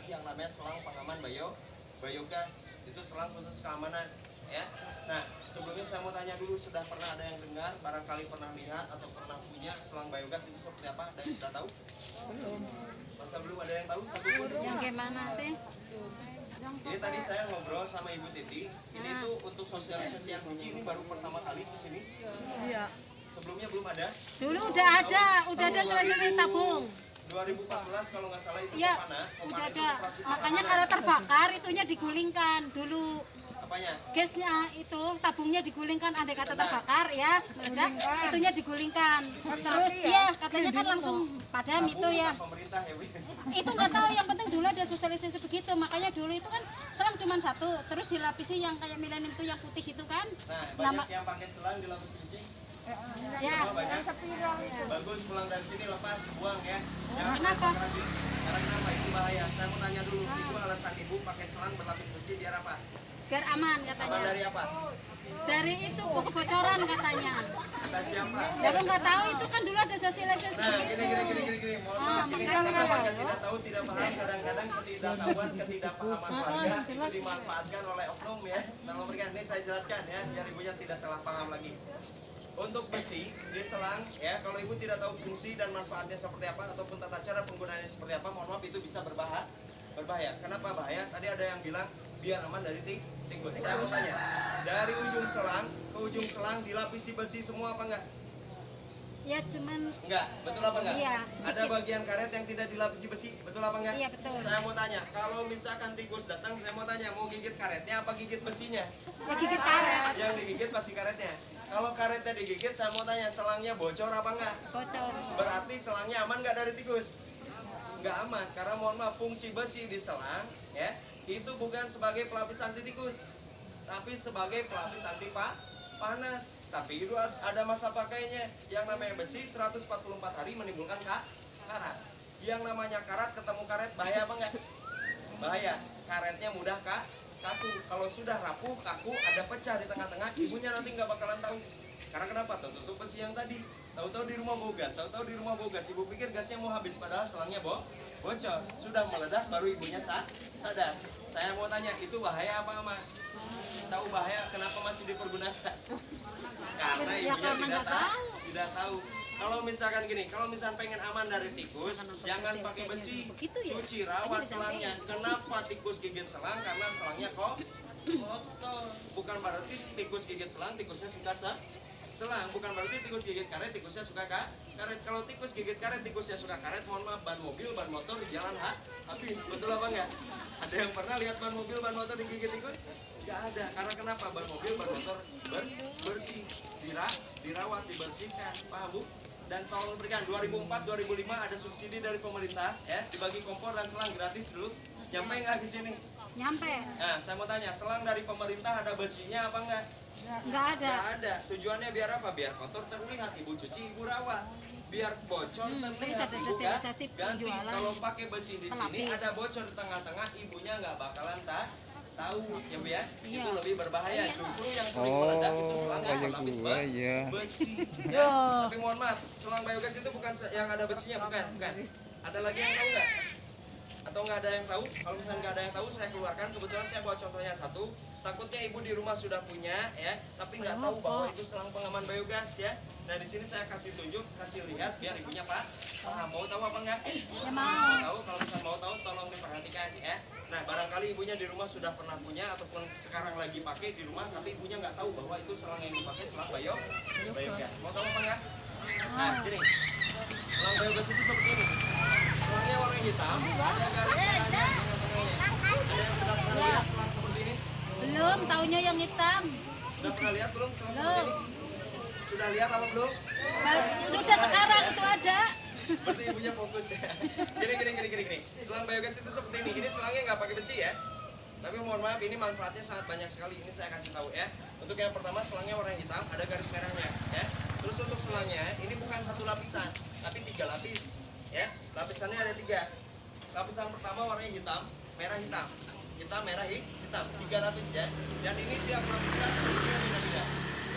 yang namanya selang pengaman biogas. Itu selang khusus keamanan ya. Nah, sebelumnya saya mau tanya dulu, sudah pernah ada yang dengar, barangkali pernah lihat atau pernah punya selang biogas itu seperti apa dan sudah tahu? Belum. Masa belum ada yang tahu? Satu pun di sini. Yang gimana sih? Ini tadi saya ngobrol sama Ibu Titi. Ini tuh untuk sosialisasi yang kunci, ini baru pertama kali di sini. Iya. Sebelumnya belum ada. Dulu udah ada sosialisasi tabung. 2014 kalau nggak salah itu Iya, Kopana. udah Kopana itu ada. operasi Makanya pengaman. kalau terbakar itunya digulingkan dulu. Apanya? Gasnya itu tabungnya digulingkan, andai kata terbakar ya, udah itunya digulingkan. Terus ya katanya kan langsung padam itu Tabung ya. bukan pemerintah ya, Bu. Itu nggak tahu, yang penting dulu ada sosialisasi begitu. Makanya dulu itu kan selang cuma satu, terus dilapisi yang kayak milenin itu yang putih itu kan. Nah, banyak yang pakai selang dilapis besi. Ya. Semua banyak. Bagus, pulang dari sini lepas, buang ya. Jangan Kenapa? pakai lagi. Karena kenapa? Itu bahaya. Saya mau tanya dulu, Ibu alasan Ibu pakai selang berlapis besi biar apa? Biar aman Aman katanya. dari apa? Dari itu kebocoran katanya. Kata siapa? Baru nggak tahu itu kan dulu ada sosialisasi Nah, begitu. gini. Mohon maaf, ini karena warga tidak tahu, tidak paham, kadang-kadang ketidaktahuan, ketidakpahaman warga itu dimanfaatkan oleh oknum ya. Nah, memberikan ini saya jelaskan ya, biar ibunya tidak salah paham lagi. Untuk besi di selang ya, kalau ibu tidak tahu fungsi dan manfaatnya seperti apa ataupun tata cara penggunaannya seperti apa, mohon maaf itu bisa berbahaya. Kenapa bahaya? Tadi ada yang bilang biar aman dari tikus. Saya mau tanya, dari ujung selang ke ujung selang dilapisi besi semua apa enggak? Ya cuman Enggak, betul apa enggak? Iya, sedikit. Ada bagian karet yang tidak dilapisi besi, betul apa enggak? Iya, betul. Saya mau tanya, kalau misalkan tikus datang, saya mau tanya, mau gigit karetnya apa gigit besinya? ya gigit karet, Yang digigit pasti karetnya. Kalau karetnya digigit, saya mau tanya, selangnya bocor apa enggak? bocor. Berarti selangnya aman enggak dari tikus? Enggak aman, karena mohon maaf, fungsi besi di selang ya, itu bukan sebagai pelapis anti tikus, tapi sebagai pelapis anti panas. Tapi itu ada masa pakainya. Yang namanya besi 144 hari menimbulkan karat. Yang namanya karat ketemu karet bahaya apa enggak? Bahaya. Karetnya mudah kaku. Kalau sudah rapuh, kaku, ada pecah di tengah-tengah, ibunya nanti nggak bakalan tahu. Karena kenapa? Tutup besi yang tadi. Tahu-tahu di rumah bau gas. Ibu pikir gasnya mau habis, padahal selangnya bocor. Sudah meledak, baru ibunya sadar. Saya mau tanya, itu bahaya apa aman? Tahu bahaya, kenapa masih dipergunakan? Karena Ya, ibunya karena nggak tahu. tidak tahu. Kalau misalkan gini, kalau misalkan pengen aman dari tikus, jangan pakai besi, Begitu ya? cuci, rawat Tadi selangnya. Kenapa tikus gigit selang? Karena selangnya kotor. Bukan berarti tikus gigit selang, tikusnya suka selang. Bukan berarti tikus gigit karet, tikusnya suka karet. Kalau tikus gigit karet, tikusnya suka karet, mohon maaf, ban mobil, ban motor di jalan habis. Betul apa enggak? Ada yang pernah lihat ban mobil, ban motor digigit tikus? Enggak ada. Karena kenapa? Ban mobil, ban motor bersih, dirawat, dibersihkan. Paham, Bu? Dan tolong berikan 2004-2005 ada subsidi dari pemerintah ya, dibagi kompor dan selang gratis dulu. Nyampe nggak di sini? Nyampe, Nah, saya mau tanya, selang dari pemerintah ada besinya apa enggak? nggak ada. Nggak ada. Tujuannya biar apa? Biar kotor terlihat, ibu cuci, ibu rawat. Biar bocor terlihat, terus ada ibu sosialisasi ganti. penjualan. Kalau pakai besi di sini Pelapis. ada bocor di tengah-tengah, ibunya nggak bakalan tahu ya, Bu ya. Iya. Itu lebih berbahaya. Justru yang sering Oh, meledak itu selang yang kayak berlapis gua, ya. besi. Ya. Tapi mohon maaf, selang biogas itu bukan yang ada besinya, bukan. Ada lagi yang tahu nggak? Atau nggak ada yang tahu? Kalau misalnya nggak ada yang tahu, saya keluarkan. Kebetulan saya bawa contohnya satu. Takutnya ibu di rumah sudah punya ya, tapi nggak tahu bahwa itu selang pengaman biogas ya. Nah, di sini saya kasih tunjuk, kasih lihat biar ibunya paham. Mau tahu apa enggak? Ya Mau mau. tahu? Kalau misalnya mau tahu, tolong diperhatikan ya. Nah, barangkali ibunya di rumah sudah pernah punya ataupun sekarang lagi pakai di rumah, tapi ibunya nggak tahu bahwa itu selang yang dipakai selang biogas. Mau tahu apa enggak? Nah, gini. Selang biogas itu seperti ini. Selangnya warna hitam, ada garis merahnya di tengah-tengahnya. Ada yang sudah pernah lihat selang seperti ini? Belum, taunya yang hitam. Sudah pernah lihat belum selang seperti ini? Sudah lihat apa belum? Sudah sekarang itu ada. Berarti ibunya fokus ya. Gini. Selang biogas itu seperti ini. Ini selangnya nggak pakai besi ya. Tapi mohon maaf, ini manfaatnya sangat banyak sekali. Ini saya kasih tahu ya. Untuk yang pertama, selangnya warna hitam, ada garis merahnya ya. Terus untuk selangnya, ini bukan satu lapisan, tapi 3 lapis ya. Lapisannya ada 3. Lapisan pertama warnanya hitam, merah hitam. Hitam, merah, hitam. 3 lapis ya. Dan ini tiap lapisan bentuknya beda-beda.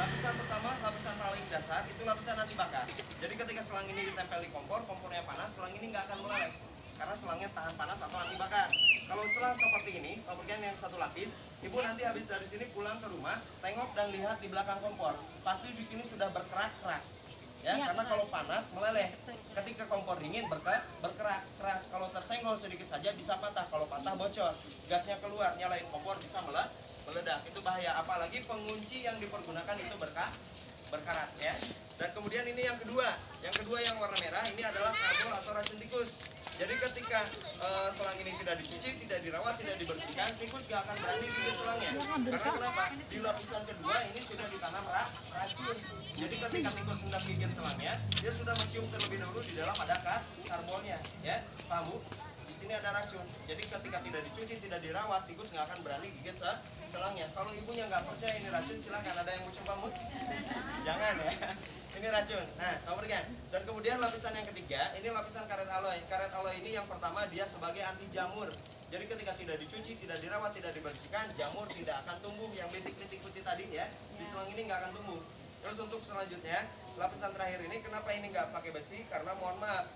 Lapisan pertama, lapisan paling dasar, itu lapisan anti bakar. Jadi ketika selang ini ditempel di kompor, kompornya panas, selang ini nggak akan meleleh. karena selangnya tahan panas atau anti bakar. Kalau selang seperti ini, pemberian yang satu lapis, ibu nanti habis dari sini pulang ke rumah, tengok dan lihat di belakang kompor, pasti di sini sudah berkerak keras. Ya, Iya, karena keras. kalau panas meleleh. Ketika kompor dingin berkerak keras. Kalau tersenggol sedikit saja bisa patah. Kalau patah bocor, gasnya keluar, nyalain kompor bisa meledak. Itu bahaya. Apalagi pengunci yang dipergunakan itu berkarat ya. Dan kemudian ini yang kedua yang warna merah ini adalah kabel atau racun tikus. Jadi ketika selang ini tidak dicuci, tidak dirawat, tidak dibersihkan, tikus gak akan berani gigit selangnya. Karena kenapa? Di lapisan kedua ini sudah ditanam racun. Jadi ketika tikus hendak gigit selangnya, dia sudah mencium terlebih dahulu di dalam ada karbonnya, ya, paham Bu? Di sini ada racun. Jadi ketika tidak dicuci, tidak dirawat, tikus nggak akan berani gigit selangnya. Kalau ibunya nggak percaya ini racun, silakan, ada yang mau coba Bu? Jangan ya. Ini racun. Nah, nomor kan. Dan kemudian lapisan yang ketiga, ini lapisan karet aloy. Karet aloy ini yang pertama dia sebagai anti jamur. Jadi ketika tidak dicuci, tidak dirawat, tidak dibersihkan, jamur tidak akan tumbuh. Yang bintik-bintik putih tadi ya, di selang ini nggak akan tumbuh. Terus untuk selanjutnya, lapisan terakhir ini kenapa ini nggak pakai besi? Karena mohon maaf,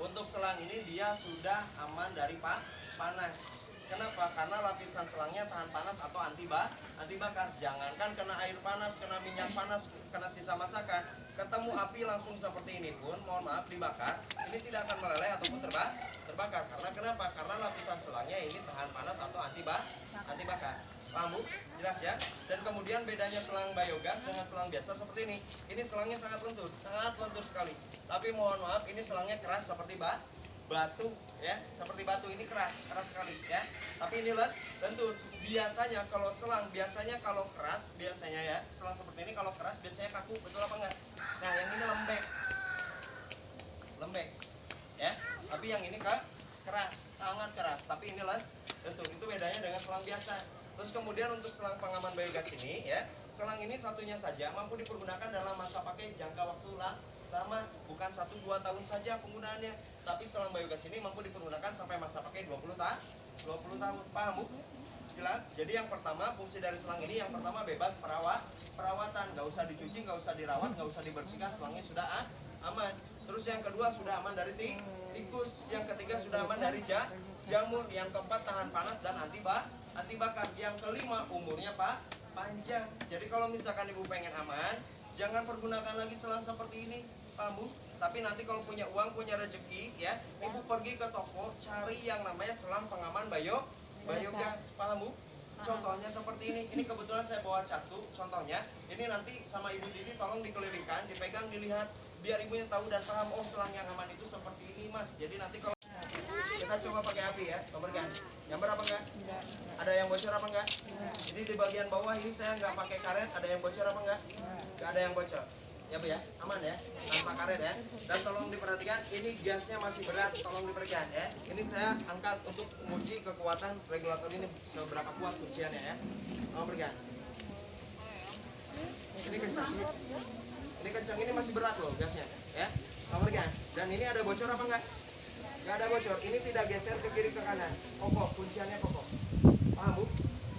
untuk selang ini dia sudah aman dari panas. Kenapa? Karena lapisan selangnya tahan panas atau anti bakar. Jangankan kena air panas, kena minyak panas, kena sisa masakan, ketemu api langsung seperti ini pun, mohon maaf, dibakar, ini tidak akan meleleh ataupun terbakar. Karena kenapa? Karena lapisan selangnya ini tahan panas atau anti bakar. Paham Bu? Jelas ya? Dan kemudian bedanya selang biogas dengan selang biasa seperti ini. Ini selangnya sangat lentur sekali. Tapi mohon maaf, ini selangnya keras seperti batu ya, seperti batu, ini keras sekali ya. Tapi ini lentur. Biasanya kalau selang kalau keras ya, selang seperti ini kalau keras biasanya kaku, betul apa enggak? Nah, yang ini lembek ya. Tapi yang ini keras, sangat keras. Tapi ini lentur. Itu bedanya dengan selang biasa. Terus kemudian untuk selang pengaman biogas ini ya, selang ini satunya saja mampu dipergunakan dalam masa pakai jangka waktu lama, bukan 1-2 tahun saja penggunaannya, tapi selang biogas ini mampu dipergunakan sampai masa pakai 20 tahun. Paham Bu? Jelas? Jadi yang pertama, fungsi dari selang ini yang pertama bebas perawatan, nggak usah dicuci, nggak usah dirawat, nggak usah dibersihkan, selangnya sudah aman. Terus yang kedua sudah aman dari tikus, yang ketiga sudah aman dari jamur, yang keempat tahan panas dan anti bakar, yang kelima umurnya panjang. Jadi kalau misalkan ibu pengen aman, jangan pergunakan lagi selang seperti ini, paham Bu? Tapi nanti kalau punya uang, punya rezeki ya, ibu pergi ke toko cari yang namanya selang pengaman biogas, paham Bu? Contohnya seperti ini. Ini kebetulan saya bawa satu contohnya. Ini nanti sama Ibu Titi tolong dikelilingkan, dipegang, dilihat, biar ibunya tahu dan paham, oh selang yang aman itu seperti ini Mas. Jadi nanti kalau kita coba pakai api ya, nomorkan. Nyamber apa enggak? Enggak. Ada yang bocor apa enggak? Jadi di bagian bawah ini saya nggak pakai karet, ada yang bocor apa enggak? Enggak ada yang bocor. Ya Bu ya, aman ya, tanpa karet ya. Dan tolong diperhatikan, ini gasnya masih berat, tolong diperhatikan ya. Ini saya angkat untuk menguji kekuatan regulator ini seberapa kuat kunciannya ya. Tolong perhatikan. Ini kencang, ini masih berat loh gasnya ya. Tolong perhatikan. Dan ini ada bocor apa enggak? Nggak ada bocor, ini tidak geser ke kiri ke kanan, kokoh, kunciannya kokoh, paham Bu?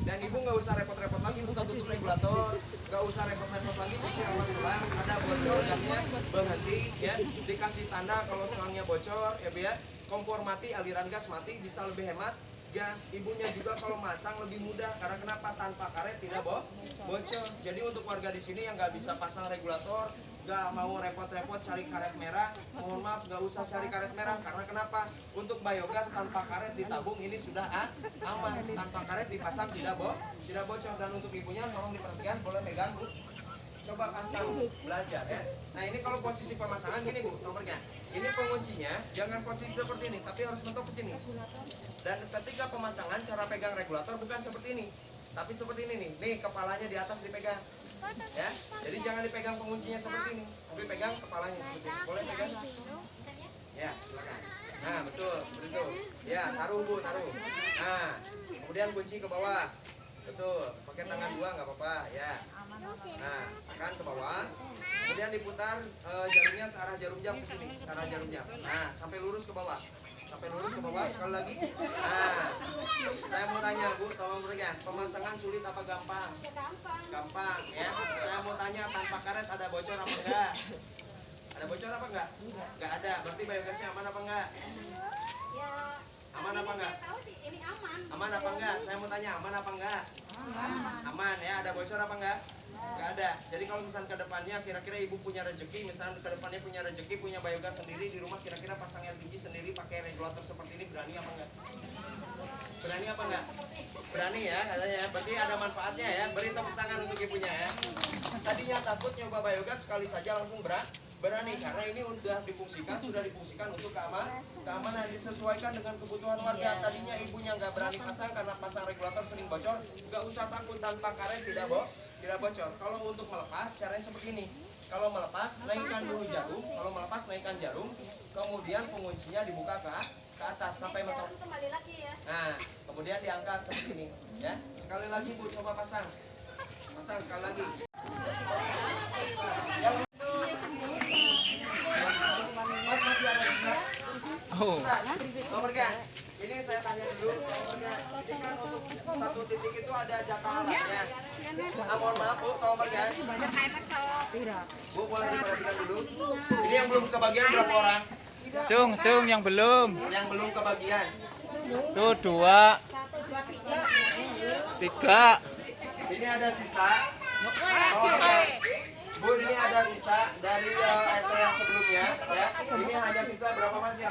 Dan ibu nggak usah repot-repot lagi buka tutup regulator, nggak usah repot-repot lagi cuci rawat selang, ada bocor gasnya berhenti ya, dikasih tanda kalau selangnya bocor ya Bu ya, kompor mati, aliran gas mati, bisa lebih hemat gas. Ibunya juga kalau masang lebih mudah, karena kenapa? Tanpa karet tidak bocor. Jadi untuk warga di sini yang nggak bisa pasang regulator, nggak mau repot-repot cari karet merah, mohon maaf, nggak usah cari karet merah. Karena kenapa? Untuk biogas tanpa karet ditabung ini sudah aman, tanpa karet dipasang tidak bocor. Dan untuk ibunya tolong diperhatikan, boleh pegang Bu, coba pasang, belajar ya. Nah ini kalau posisi pemasangan gini Bu, nomornya ini penguncinya jangan posisi seperti ini, tapi harus mentok ke sini. Dan ketika pemasangan cara pegang regulator bukan seperti ini, tapi seperti ini nih, kepalanya di atas dipegang ya. Jadi jangan dipegang penguncinya seperti ini, tapi pegang kepalanya seperti ini. Boleh pegang? Ya, silakan. Nah, betul, seperti itu. Ya, taruh Bu, taruh. Nah, kemudian kunci ke bawah. Betul, pakai tangan dua nggak apa-apa ya. Nah, tekan ke bawah. Kemudian diputar jarumnya searah jarum jam ke sini, searah jarum jam. Nah, sampai lurus ke bawah. Sampai lurus ke bawah sekali lagi. Nah, saya mau tanya Bu, tolong berikan, pemasangan sulit apa gampang? Gampang ya. Saya mau tanya, tanpa karet ada bocor apa enggak? Ada bocor apa enggak? Enggak ada. Berarti biogasnya aman apa enggak? Ya, Aman apa enggak? saya tahu sih ini aman. Aman apa enggak? Saya mau tanya, aman apa enggak? Aman ya, ada bocor apa enggak? Enggak ada. Jadi kalau misalnya ke depannya kira-kira ibu punya rezeki, misalnya ke depannya punya rezeki, punya biogas sendiri di rumah, kira-kira pasang LPG sendiri pakai regulator seperti ini, berani apa enggak? Berani apa enggak? Berani ya katanya. Berarti ada manfaatnya ya. Beri tepuk tangan untuk ibunya ya. Tadinya takut nyoba biogas, sekali saja langsung berani karena ini sudah difungsikan untuk keamanan, disesuaikan dengan kebutuhan warga. Tadinya ibunya nggak berani pasang karena pasang regulator sering bocor, nggak usah takut, tanpa karet tidak bocor. Kalau untuk melepas caranya seperti ini. Kalau melepas naikkan dulu jarum, kemudian penguncinya dibuka ke atas sampai mentok. Kembali lagi ya. Nah, kemudian diangkat seperti ini ya. Sekali lagi Bu, coba pasang sekali lagi. Oh. Nomor kan? Ini saya tanya dulu, nomornya. Ini kan untuk satu titik itu ada jatah alatnya. Mohon maaf Bu, nomor kan? Bu, boleh diperhatikan dulu. Ini yang belum kebagian berapa orang? Cung yang belum. Yang belum kebagian. Tuh 2, 3. Ini ada sisa. Bu, ini ada sisa dari RT yang sebelumnya. Ya. Ini hanya sisa berapa Mas ya?